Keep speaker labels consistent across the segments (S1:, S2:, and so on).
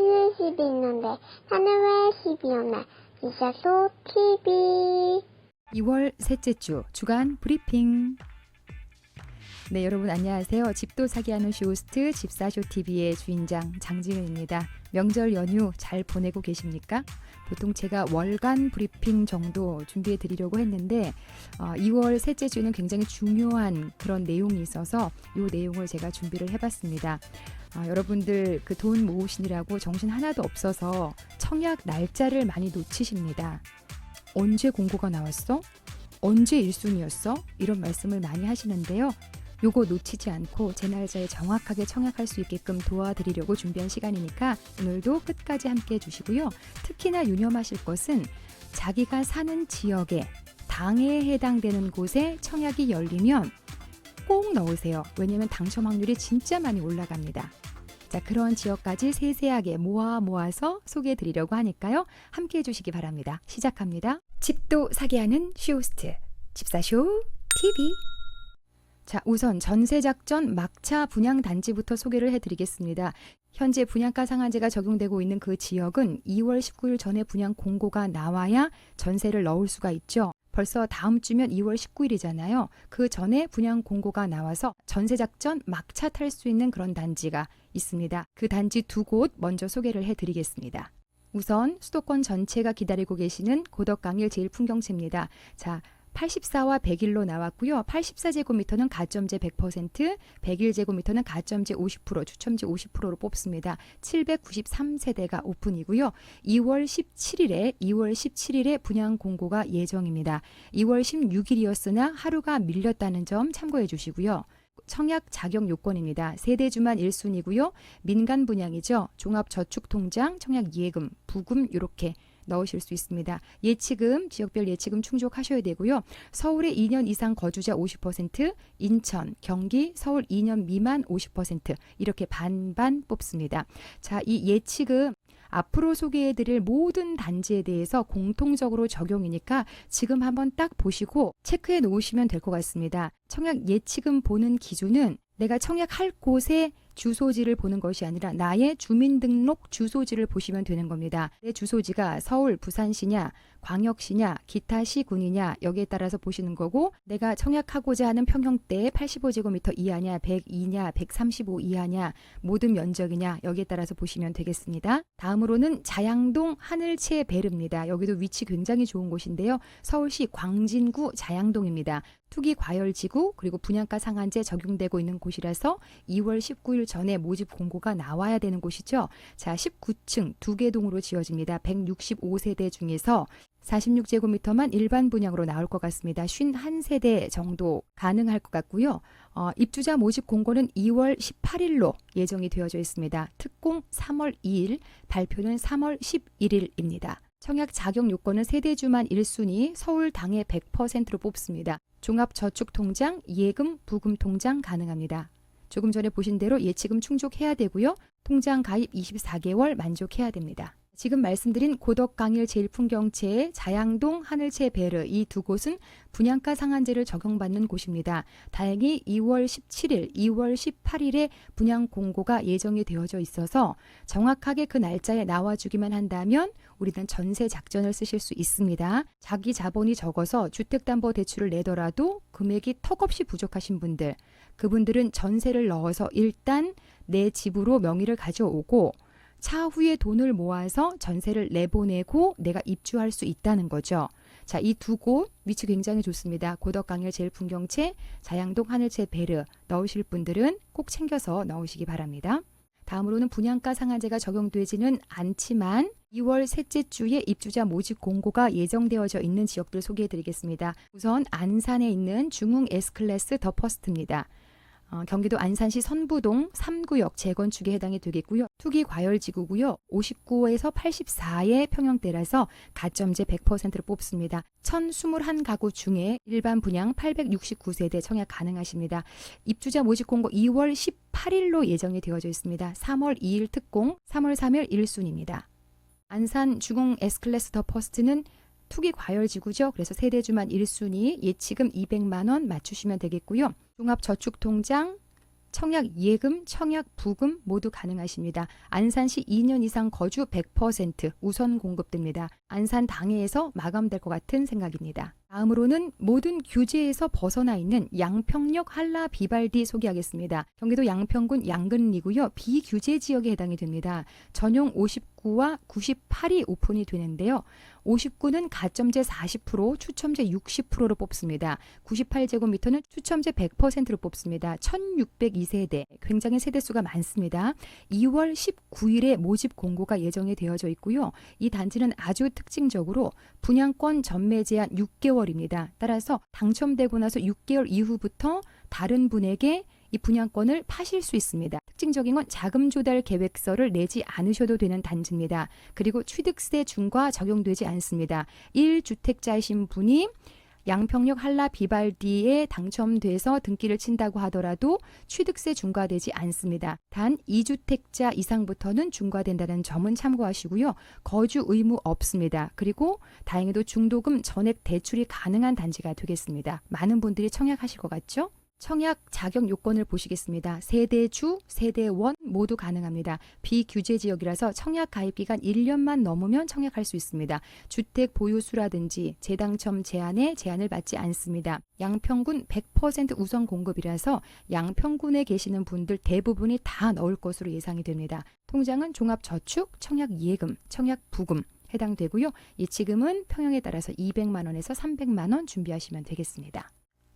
S1: 여기는 집이 있는데 나는 왜 집이 없나? 집사쇼 TV.
S2: 2월 셋째 주 주간 브리핑. 네, 여러분 안녕하세요. 집도 사기 하는 쇼호스트 집사쇼 TV의 주인장 장지은입니다. 명절 연휴 잘 보내고 계십니까? 보통 제가 월간 브리핑 정도 준비해 드리려고 했는데 2월 셋째 주는 굉장히 중요한 그런 내용이 있어서 이 내용을 제가 준비를 해봤습니다. 여러분들 그 돈 모으시느라고 정신 하나도 없어서 청약 날짜를 많이 놓치십니다. 언제 공고가 나왔어? 언제 1순위였어? 이런 말씀을 많이 하시는데요. 요거 놓치지 않고 제 날짜에 정확하게 청약할 수 있게끔 도와드리려고 준비한 시간이니까 오늘도 끝까지 함께 해주시고요. 특히나 유념하실 것은 자기가 사는 지역에 당에 해당되는 곳에 청약이 열리면 꼭 넣으세요. 왜냐하면 당첨 확률이 진짜 많이 올라갑니다. 자, 그런 지역까지 세세하게 모아서 소개해드리려고 하니까요. 함께 해주시기 바랍니다. 시작합니다. 집도 사기 하는 쇼호스트 집사쇼 TV. 자, 우선 전세작전 막차 분양단지부터 소개를 해드리겠습니다. 현재 분양가 상한제가 적용되고 있는 그 지역은 2월 19일 전에 분양 공고가 나와야 전세를 넣을 수가 있죠. 벌써 다음 주면 2월 19일이잖아요. 그 전에 분양 공고가 나와서 전세작전 막차 탈 수 있는 그런 단지가 있습니다. 그 단지 두 곳 먼저 소개를 해드리겠습니다. 우선 수도권 전체가 기다리고 계시는 고덕강일 제1풍경채입니다. 자, 84와 101로 나왔고요. 84제곱미터는 가점제 100%, 101제곱미터는 가점제 50%, 추첨제 50%로 뽑습니다. 793세대가 오픈이고요. 2월 17일에 분양 공고가 예정입니다. 2월 16일이었으나 하루가 밀렸다는 점 참고해 주시고요. 청약 자격 요건입니다. 세대주만 1순위고요. 민간 분양이죠. 종합저축통장, 청약 예금, 부금 이렇게 넣으실 수 있습니다. 예치금, 지역별 예치금 충족하셔야 되고요. 서울에 2년 이상 거주자 50%, 인천, 경기, 서울 2년 미만 50% 이렇게 반반 뽑습니다. 자, 이 예치금 앞으로 소개해드릴 모든 단지에 대해서 공통적으로 적용이니까 지금 한번 딱 보시고 체크해 놓으시면 될 것 같습니다. 청약 예치금 보는 기준은 내가 청약할 곳에 주소지를 보는 것이 아니라 나의 주민등록 주소지를 보시면 되는 겁니다. 내 주소지가 서울, 부산시냐, 광역시냐, 기타 시군이냐 여기에 따라서 보시는 거고 내가 청약하고자 하는 평형대 85제곱미터 이하냐, 102냐, 135 이하냐, 모든 면적이냐 여기에 따라서 보시면 되겠습니다. 다음으로는 자양동 하늘채 베르입니다. 여기도 위치 굉장히 좋은 곳인데요. 서울시 광진구 자양동입니다. 투기 과열지구 그리고 분양가 상한제 적용되고 있는 곳이라서 2월 19일 전에 모집 공고가 나와야 되는 곳이죠. 자, 19층 2개 동으로 지어집니다. 165세대 중에서 46제곱미터만 일반 분양으로 나올 것 같습니다. 51세대 정도 가능할 것 같고요. 입주자 모집 공고는 2월 18일로 예정이 되어져 있습니다. 특공 3월 2일, 발표는 3월 11일입니다. 청약 자격 요건은 세대주만 1순위, 서울 당해 100%로 뽑습니다. 종합저축통장, 예금, 부금통장 가능합니다. 조금 전에 보신 대로 예치금 충족해야 되고요. 통장 가입 24개월 만족해야 됩니다. 지금 말씀드린 고덕강일 제1풍경채, 자양동 하늘채 베르 이 두 곳은 분양가 상한제를 적용받는 곳입니다. 다행히 2월 17일, 2월 18일에 분양 공고가 예정이 되어져 있어서 정확하게 그 날짜에 나와주기만 한다면 우리는 전세 작전을 쓰실 수 있습니다. 자기 자본이 적어서 주택담보대출을 내더라도 금액이 턱없이 부족하신 분들, 그분들은 전세를 넣어서 일단 내 집으로 명의를 가져오고 차후에 돈을 모아서 전세를 내보내고 내가 입주할 수 있다는 거죠. 자, 이 두 곳 위치 굉장히 좋습니다. 고덕강일 제1풍경채, 자양동 하늘채 베르 넣으실 분들은 꼭 챙겨서 넣으시기 바랍니다. 다음으로는 분양가 상한제가 적용되지는 않지만 2월 셋째 주에 입주자 모집 공고가 예정되어져 있는 지역들 소개해드리겠습니다. 우선 안산에 있는 중흥 S클래스 더 퍼스트입니다. 경기도 안산시 선부동 3구역 재건축에 해당이 되겠고요. 투기 과열지구고요. 59에서 84의 평형대라서 가점제 100%를 뽑습니다. 1021가구 중에 일반 분양 869세대 청약 가능하십니다. 입주자 모집 공고 2월 18일로 예정이 되어져 있습니다. 3월 2일 특공, 3월 3일 1순입니다. 안산 중흥 S클래스 더 퍼스트는 투기 과열지구죠. 그래서 세대주만 1순위 예치금 200만 원 맞추시면 되겠고요. 종합저축통장, 청약 예금, 청약 부금 모두 가능하십니다. 안산시 2년 이상 거주 100% 우선 공급됩니다. 안산 당해에서 마감될 것 같은 생각입니다. 다음으로는 모든 규제에서 벗어나 있는 양평역 한라 비발디 소개하겠습니다. 경기도 양평군 양근리고요. 비규제 지역에 해당이 됩니다. 전용 59와 98이 오픈이 되는데요. 59는 가점제 40%, 추첨제 60%로 뽑습니다. 98제곱미터는 추첨제 100%로 뽑습니다. 1602세대, 굉장히 세대수가 많습니다. 2월 19일에 모집 공고가 예정이 되어져 있고요. 이 단지는 아주 특징적으로 분양권 전매 제한 6개월입니다. 따라서 당첨되고 나서 6개월 이후부터 다른 분에게 이 분양권을 파실 수 있습니다. 특징적인 건 자금 조달 계획서를 내지 않으셔도 되는 단지입니다. 그리고 취득세 중과 적용되지 않습니다. 1주택자이신 분이 양평역 한라 비발디에 당첨돼서 등기를 친다고 하더라도 취득세 중과되지 않습니다. 단 2주택자 이상부터는 중과된다는 점은 참고하시고요. 거주 의무 없습니다. 그리고 다행히도 중도금 전액 대출이 가능한 단지가 되겠습니다. 많은 분들이 청약하실 것 같죠? 청약 자격 요건을 보시겠습니다. 세대주, 세대원 모두 가능합니다. 비규제 지역이라서 청약 가입 기간 1년만 넘으면 청약할 수 있습니다. 주택 보유수라든지 재당첨 제한에 제한을 받지 않습니다. 양평군 100% 우선 공급이라서 양평군에 계시는 분들 대부분이 다 넣을 것으로 예상이 됩니다. 통장은 종합저축, 청약예금, 청약부금 해당되고요. 예치금은 평형에 따라서 200만 원에서 300만 원 준비하시면 되겠습니다.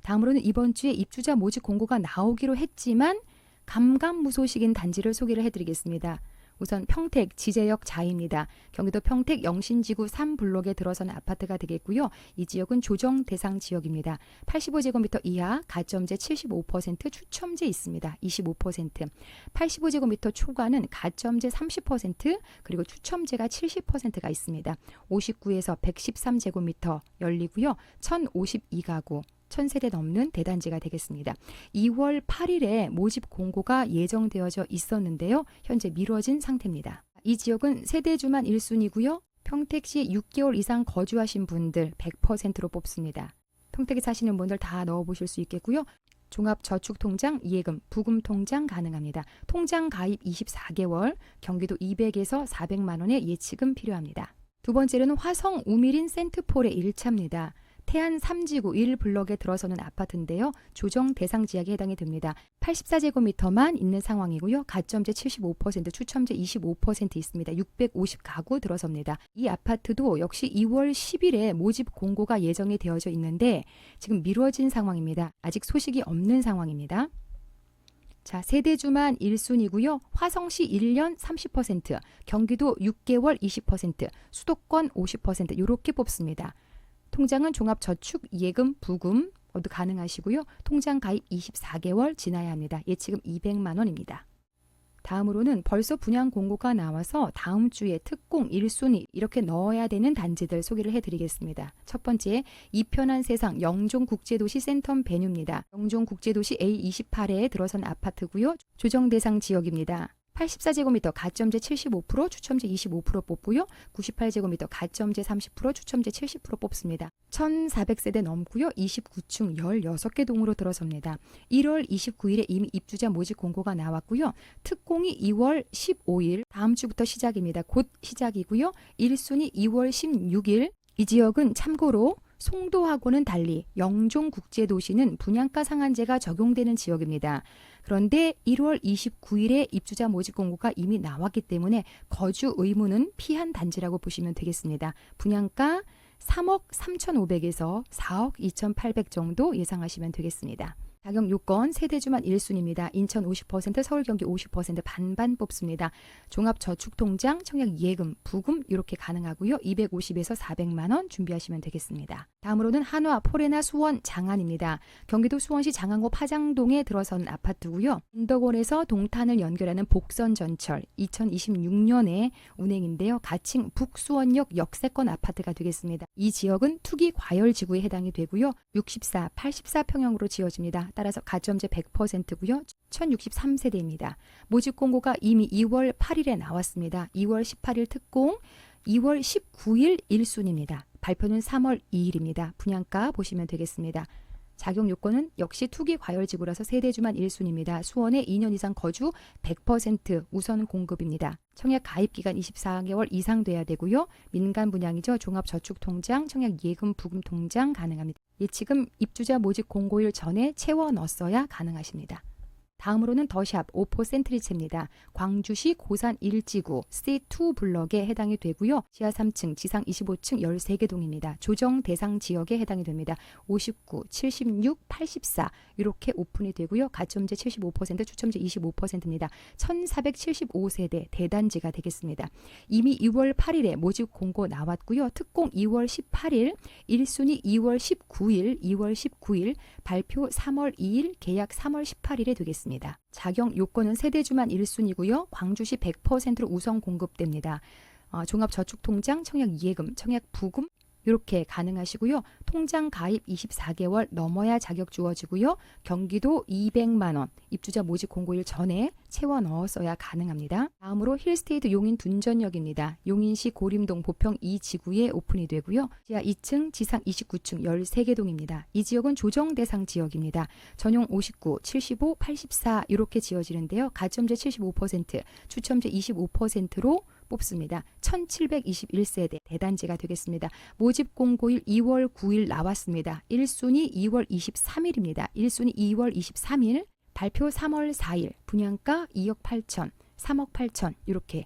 S2: 다음으로는 이번 주에 입주자 모집 공고가 나오기로 했지만 감감무소식인 단지를 소개를 해드리겠습니다. 우선 평택 지제역 자입니다. 경기도 평택 영신지구 3블록에 들어서는 아파트가 되겠고요. 이 지역은 조정 대상 지역입니다. 85제곱미터 이하 가점제 75% 추첨제 있습니다. 25%. 85제곱미터 초과는 가점제 30% 그리고 추첨제가 70%가 있습니다. 59에서 113제곱미터 열리고요. 1052가구. 1000세대 넘는 대단지가 되겠습니다. 2월 8일에 모집 공고가 예정되어져 있었는데요. 현재 미뤄진 상태입니다. 이 지역은 세대주만 1순위고요. 평택시 6개월 이상 거주하신 분들 100%로 뽑습니다. 평택에 사시는 분들 다 넣어보실 수 있겠고요. 종합저축통장, 예금, 부금통장 가능합니다. 통장 가입 24개월, 경기도 200에서 400만 원의 예치금 필요합니다. 두 번째는 화성 우미린 센트폴의 1차입니다. 태안 3지구 1블럭에 들어서는 아파트인데요. 조정 대상 지역에 해당이 됩니다. 84제곱미터만 있는 상황이고요. 가점제 75%, 추첨제 25% 있습니다. 650가구 들어섭니다. 이 아파트도 역시 2월 10일에 모집 공고가 예정이 되어져 있는데 지금 미뤄진 상황입니다. 아직 소식이 없는 상황입니다. 자, 세대주만 1순위고요. 화성시 1년 30%, 경기도 6개월 20%, 수도권 50% 이렇게 뽑습니다. 통장은 종합저축, 예금, 부금 모두 가능하시고요. 통장 가입 24개월 지나야 합니다. 예치금 200만 원입니다. 다음으로는 벌써 분양 공고가 나와서 다음 주에 특공 1순위 이렇게 넣어야 되는 단지들 소개를 해드리겠습니다. 첫 번째, 이편한 세상 영종국제도시 센텀 베뉴입니다. 영종국제도시 A28에 들어선 아파트고요. 조정 대상 지역입니다. 84제곱미터 가점제 75%, 추첨제 25% 뽑고요. 98제곱미터 가점제 30%, 추첨제 70% 뽑습니다. 1400세대 넘고요. 29층 16개 동으로 들어섭니다. 1월 29일에 이미 입주자 모집 공고가 나왔고요. 특공이 2월 15일 다음 주부터 시작입니다. 곧 시작이고요. 1순위 2월 16일. 이 지역은 참고로 송도하고는 달리 영종국제도시는 분양가 상한제가 적용되는 지역입니다. 그런데 1월 29일에 입주자 모집 공고가 이미 나왔기 때문에 거주 의무는 피한 단지라고 보시면 되겠습니다. 분양가 3억 3,500에서 4억 2,800 정도 예상하시면 되겠습니다. 자격 요건 세대주만 1순입니다. 인천 50%, 서울 경기 50% 반반 뽑습니다. 종합저축통장, 청약예금, 부금 이렇게 가능하고요. 250에서 400만 원 준비하시면 되겠습니다. 다음으로는 한화, 포레나, 수원, 장안입니다. 경기도 수원시 장안고 파장동에 들어선 아파트고요. 인덕원에서 동탄을 연결하는 복선전철 2026년에 운행인데요. 가칭 북수원역 역세권 아파트가 되겠습니다. 이 지역은 투기 과열지구에 해당이 되고요. 64, 84평형으로 지어집니다. 따라서 가점제 100%고요. 1063세대입니다. 모집 공고가 이미 2월 8일에 나왔습니다. 2월 18일 특공, 2월 19일 1순입니다. 발표는 3월 2일입니다. 분양가 보시면 되겠습니다. 자격 요건은 역시 투기 과열지구라서 세대주만 1순위입니다. 수원에 2년 이상 거주 100% 우선 공급입니다. 청약 가입 기간 24개월 이상 돼야 되고요. 민간 분양이죠. 종합저축통장, 청약 예금 부금 통장 가능합니다. 예치금 입주자 모집 공고일 전에 채워 넣었어야 가능하십니다. 다음으로는 더샵 5포 센트리체입니다. 광주시 고산 1지구 C2 블럭에 해당이 되고요. 지하 3층, 지상 25층 13개 동입니다. 조정 대상 지역에 해당이 됩니다. 59, 76, 84 이렇게 오픈이 되고요. 가점제 75%, 추첨제 25%입니다. 1475세대 대단지가 되겠습니다. 이미 2월 8일에 모집 공고 나왔고요. 특공 2월 18일, 1순위 2월 19일, 2월 19일, 발표 3월 2일, 계약 3월 18일에 되겠습니다. 자격 요건은 세대주만 1순위고요. 광주시 100%로 우선 공급됩니다. 종합저축통장, 청약 예금, 청약 부금 이렇게 가능하시고요. 통장 가입 24개월 넘어야 자격 주어지고요. 경기도 200만 원 입주자 모집 공고일 전에 채워 넣었어야 가능합니다. 다음으로 힐스테이트 용인 둔전역입니다. 용인시 고림동 보평 2지구에 오픈이 되고요. 지하 2층, 지상 29층 13개 동입니다. 이 지역은 조정 대상 지역입니다. 전용 59, 75, 84 이렇게 지어지는데요. 가점제 75%, 추첨제 25%로 뽑습니다. 1721세대 대단지가 되겠습니다. 모집 공고일 2월 9일 나왔습니다. 1순위 2월 23일입니다. 1순위 2월 23일, 발표 3월 4일, 분양가 2억 8천, 3억 8천 이렇게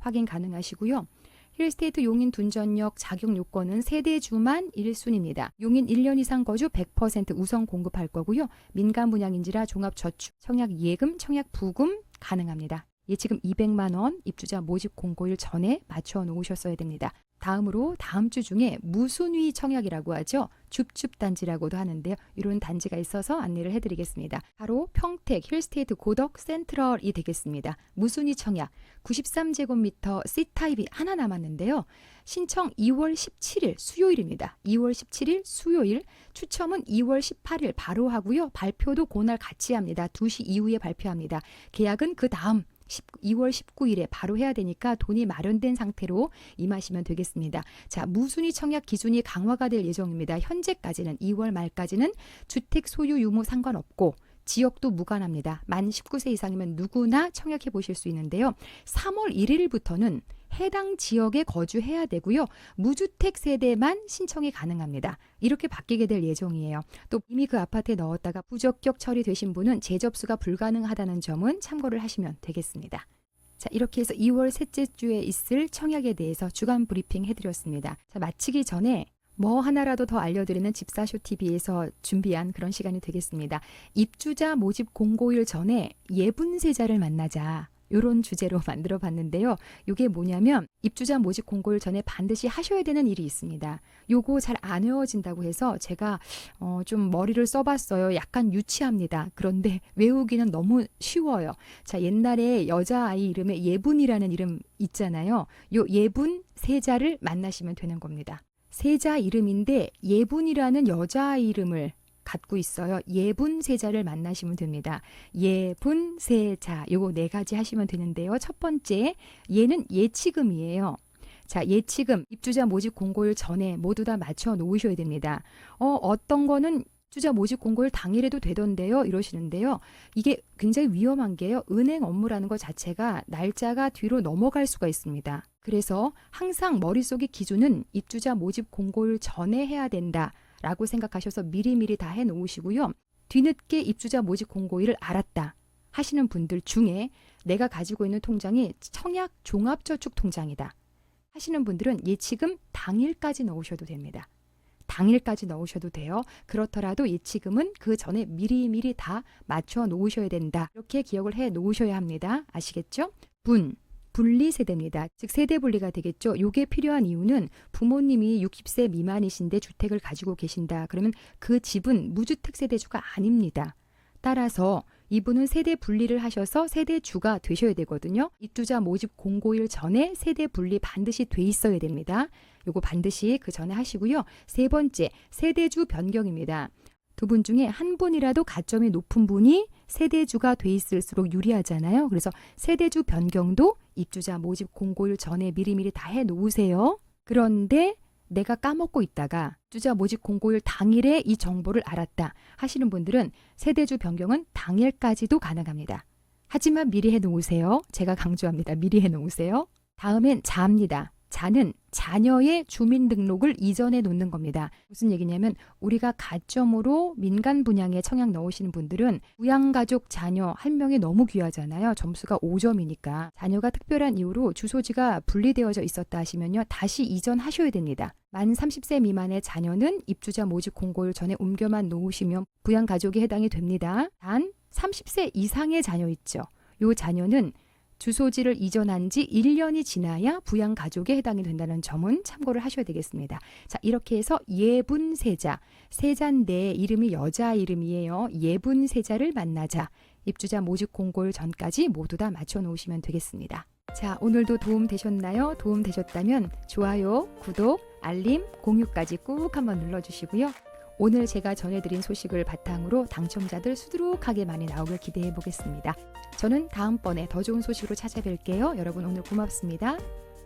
S2: 확인 가능하시고요. 힐스테이트 용인 둔전역 자격 요건은 세대주만 1순위입니다. 용인 1년 이상 거주 100% 우선 공급할 거고요. 민간 분양인지라 종합저축, 청약 예금, 청약 부금 가능합니다. 예치금 200만 원 입주자 모집 공고일 전에 맞춰 놓으셨어야 됩니다. 다음으로 다음 주 중에 무순위 청약이라고 하죠. 줍줍단지라고도 하는데요. 이런 단지가 있어서 안내를 해드리겠습니다. 바로 평택 힐스테이트 고덕 센트럴이 되겠습니다. 무순위 청약 93제곱미터 C타입이 하나 남았는데요. 신청 2월 17일 수요일입니다. 2월 17일 수요일, 추첨은 2월 18일 바로 하고요. 발표도 그날 같이 합니다. 2시 이후에 발표합니다. 계약은 그 다음 2월 19일에 바로 해야 되니까 돈이 마련된 상태로 임하시면 되겠습니다. 자, 무순위 청약 기준이 강화가 될 예정입니다. 현재까지는 2월 말까지는 주택 소유 유무 상관없고 지역도 무관합니다. 만 19세 이상이면 누구나 청약해 보실 수 있는데요. 3월 1일부터는 해당 지역에 거주해야 되고요. 무주택 세대만 신청이 가능합니다. 이렇게 바뀌게 될 예정이에요. 또 이미 그 아파트에 넣었다가 부적격 처리되신 분은 재접수가 불가능하다는 점은 참고를 하시면 되겠습니다. 자, 이렇게 해서 2월 셋째 주에 있을 청약에 대해서 주간 브리핑 해드렸습니다. 자, 마치기 전에 뭐 하나라도 더 알려드리는 집사쇼TV에서 준비한 그런 시간이 되겠습니다. 입주자 모집 공고일 전에 예분세자를 만나자. 이런 주제로 만들어 봤는데요. 이게 뭐냐면 입주자 모집 공고일 전에 반드시 하셔야 되는 일이 있습니다. 요거 잘 안 외워진다고 해서 제가 좀 머리를 써봤어요. 약간 유치합니다. 그런데 외우기는 너무 쉬워요. 자, 옛날에 여자아이 이름에 예분이라는 이름 있잖아요. 요 예분 세자를 만나시면 되는 겁니다. 세자 이름인데 예분이라는 여자아이 이름을 갖고 있어요. 예분세자를 만나시면 됩니다. 예분세자 요거 4가지 하시면 되는데요. 첫 번째 예는 예치금이에요. 자, 예치금 입주자 모집 공고일 전에 모두 다 맞춰 놓으셔야 됩니다. 어떤 거는 입주자 모집 공고일 당일에도 되던데요. 이러시는데요. 이게 굉장히 위험한 게요. 은행 업무라는 것 자체가 날짜가 뒤로 넘어갈 수가 있습니다. 그래서 항상 머릿속의 기준은 입주자 모집 공고일 전에 해야 된다. 라고 생각하셔서 미리미리 다 해놓으시고요. 뒤늦게 입주자 모집 공고일을 알았다 하시는 분들 중에 내가 가지고 있는 통장이 청약 종합저축 통장이다 하시는 분들은 예치금 당일까지 넣으셔도 됩니다. 당일까지 넣으셔도 돼요. 그렇더라도 예치금은 그 전에 미리미리 다 맞춰 놓으셔야 된다. 이렇게 기억을 해 놓으셔야 합니다. 아시겠죠? 분리세대입니다. 즉 세대분리가 되겠죠. 이게 필요한 이유는 부모님이 60세 미만이신데 주택을 가지고 계신다. 그러면 그 집은 무주택 세대주가 아닙니다. 따라서 이분은 세대 분리를 하셔서 세대주가 되셔야 되거든요. 입주자 모집 공고일 전에 세대 분리 반드시 돼 있어야 됩니다. 요거 반드시 그 전에 하시고요. 세 번째, 세대주 변경입니다. 두 분 중에 한 분이라도 가점이 높은 분이 세대주가 돼 있을수록 유리하잖아요. 그래서 세대주 변경도 입주자 모집 공고일 전에 미리미리 다 해놓으세요. 그런데 내가 까먹고 있다가 입주자 모집 공고일 당일에 이 정보를 알았다 하시는 분들은 세대주 변경은 당일까지도 가능합니다. 하지만 미리 해놓으세요. 제가 강조합니다. 미리 해놓으세요. 다음엔 자입니다. 자는 자녀의 주민등록을 이전해 놓는 겁니다. 무슨 얘기냐면 우리가 가점으로 민간 분양에 청약 넣으시는 분들은 부양가족 자녀 한 명이 너무 귀하잖아요. 점수가 5점이니까. 자녀가 특별한 이유로 주소지가 분리되어져 있었다 하시면요. 다시 이전하셔야 됩니다. 만 30세 미만의 자녀는 입주자 모집 공고일 전에 옮겨만 놓으시면 부양가족에 해당이 됩니다. 단 30세 이상의 자녀 있죠. 이 자녀는 주소지를 이전한 지 1년이 지나야 부양가족에 해당이 된다는 점은 참고를 하셔야 되겠습니다. 자, 이렇게 해서 예분세자, 세자인데 이름이 여자 이름이에요. 예분세자를 만나자. 입주자 모집 공고일 전까지 모두 다 맞춰놓으시면 되겠습니다. 자, 오늘도 도움 되셨나요? 도움 되셨다면 좋아요, 구독, 알림, 공유까지 꾹 한번 눌러주시고요. 오늘 제가 전해드린 소식을 바탕으로 당첨자들 수두룩하게 많이 나오길 기대해 보겠습니다. 저는 다음번에 더 좋은 소식으로 찾아뵐게요. 여러분 오늘 고맙습니다.